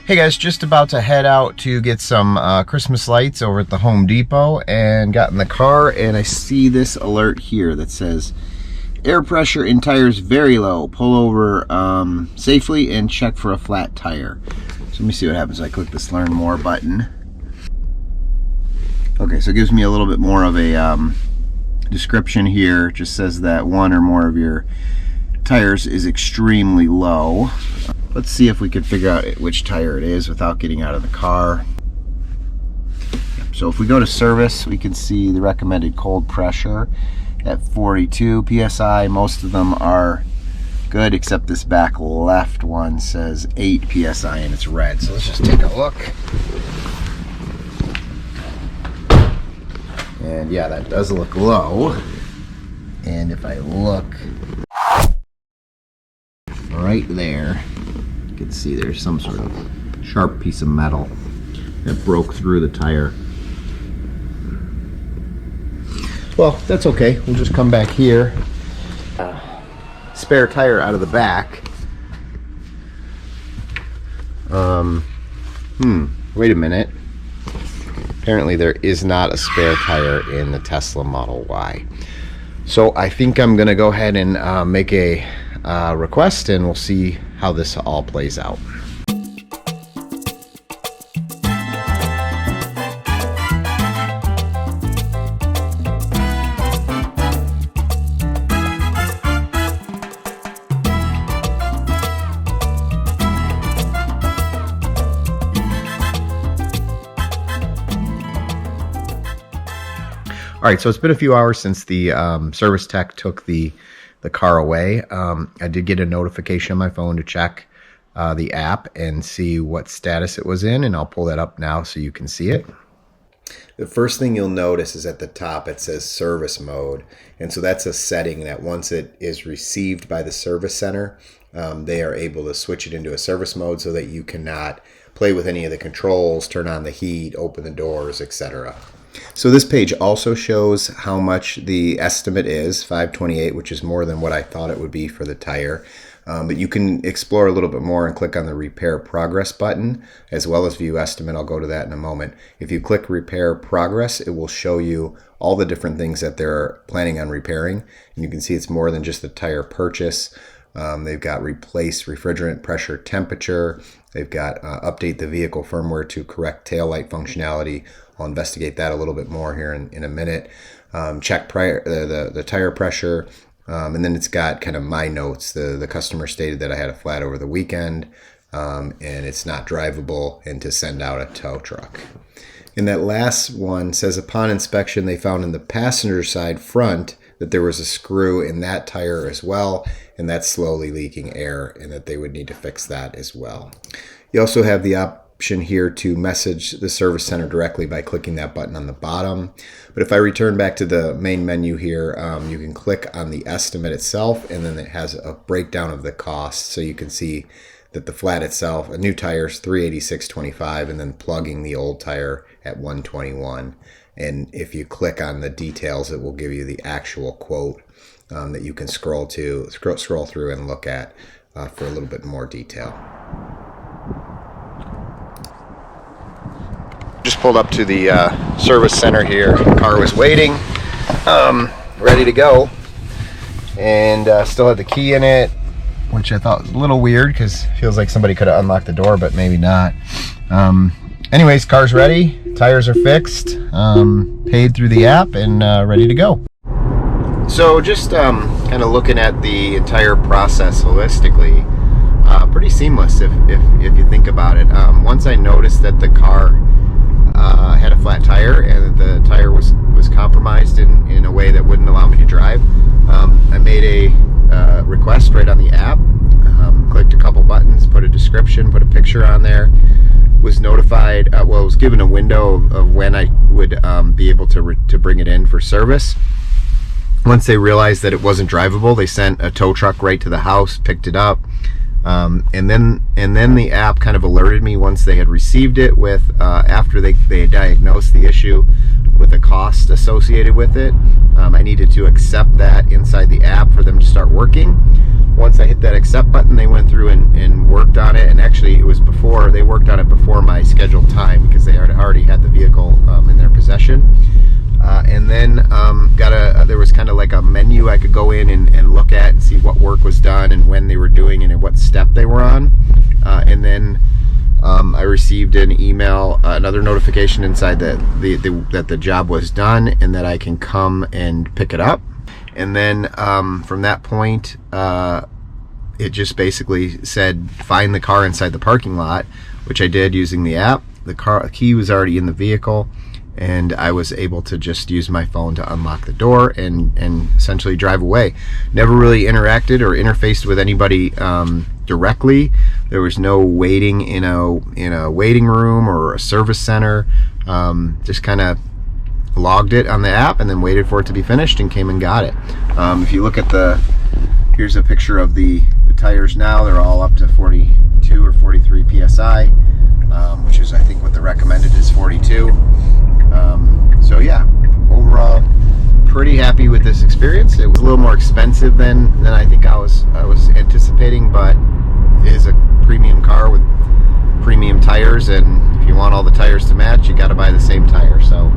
Hey guys, just about to head out to get some Christmas lights over at the Home Depot, and got in the car and I see this alert here that says air pressure in tires very low, pull over safely and check for a flat tire. So let me see what happens. I click this learn more button. Okay, so it gives me a little bit more of a description here. It just says that one or more of your tires is extremely low. Let's see if we can figure out which tire it is without getting out of the car. So if we go to service, we can see the recommended cold pressure at 42 psi. Most of them are good, except this back left one says 8 psi and it's red. So let's just take a look. And yeah, that does look low. And if I look right there, you can see there's some sort of sharp piece of metal that broke through the tire. Well, that's okay. We'll just come back here. Spare tire out of the back. Wait a minute. Apparently there is not a spare tire in the Tesla Model Y. So I think I'm gonna go ahead and make a request, and we'll see how this all plays out. All right, so it's been a few hours since the service tech took the car away. I did get a notification on my phone to check the app and see what status it was in, and I'll pull that up now so you can see it. The first thing you'll notice is at the top it says service mode, and so that's a setting that once it is received by the service center, they are able to switch it into a service mode so that you cannot play with any of the controls, turn on the heat, open the doors, etc. So this page also shows how much the estimate is, $528, which is more than what I thought it would be for the tire. But you can explore a little bit more and click on the repair progress button, as well as view estimate. I'll go to that in a moment. If you click repair progress, it will show you all the different things that they're planning on repairing. And you can see it's more than just the tire purchase. They've got replace refrigerant pressure temperature. They've got update the vehicle firmware to correct taillight functionality. I'll investigate that a little bit more here in a minute. Check the tire pressure. And then it's got kind of my notes. The customer stated that I had a flat over the weekend, and it's not drivable, and to send out a tow truck. And that last one says upon inspection, they found in the passenger side front that there was a screw in that tire as well, and that's slowly leaking air, and that they would need to fix that as well. You also have the option here to message the service center directly by clicking that button on the bottom. But if I return back to the main menu here, you can click on the estimate itself, and then it has a breakdown of the cost. So you can see that the flat itself, a new tire is $386.25, and then plugging the old tire at $121. And if you click on the details, it will give you the actual quote that you can scroll through and look at for a little bit more detail. Just pulled up to the service center here. The car was waiting, ready to go, and still had the key in it, which I thought was a little weird because it feels like somebody could have unlocked the door, but maybe not. Anyways, car's ready, tires are fixed, paid through the app, and ready to go. So just kind of looking at the entire process holistically, pretty seamless if you think about it. Once I noticed that the car had a flat tire and that the tire was compromised in a way that wouldn't allow me to drive, I made a request right on the app, clicked a couple buttons, put a description, put a picture on there, was notified, was given a window of when I would be able to bring it in for service. Once they realized that it wasn't drivable, they sent a tow truck right to the house, picked it up, and then the app kind of alerted me once they had received it with after they had diagnosed the issue with a cost associated with it. I needed to accept that inside the app for them to start working. Once I hit that accept button, they went through and worked on it, and actually it was before they worked on it before my scheduled time because they already had the vehicle in their possession. And then there was kind of like a menu I could go in and look at and see what work was done and when they were doing it and what step they were on. And then I received an email, another notification inside that the job was done and that I can come and pick it up. And then from that point, it just basically said find the car inside the parking lot, which I did using the app. The key was already in the vehicle, and I was able to just use my phone to unlock the door and essentially drive away. Never really interacted or interfaced with anybody directly. There was no waiting in a waiting room or a service center. Just kind of logged it on the app and then waited for it to be finished and came and got it. If you look at here's a picture of the tires now. They're all up to 42 or 43 psi, which is I think what the recommended is 42. So yeah, overall pretty happy with this experience. It was a little more expensive than I think I was anticipating, but it is a premium car with premium tires, and if you want all the tires to match, you got to buy the same tire. So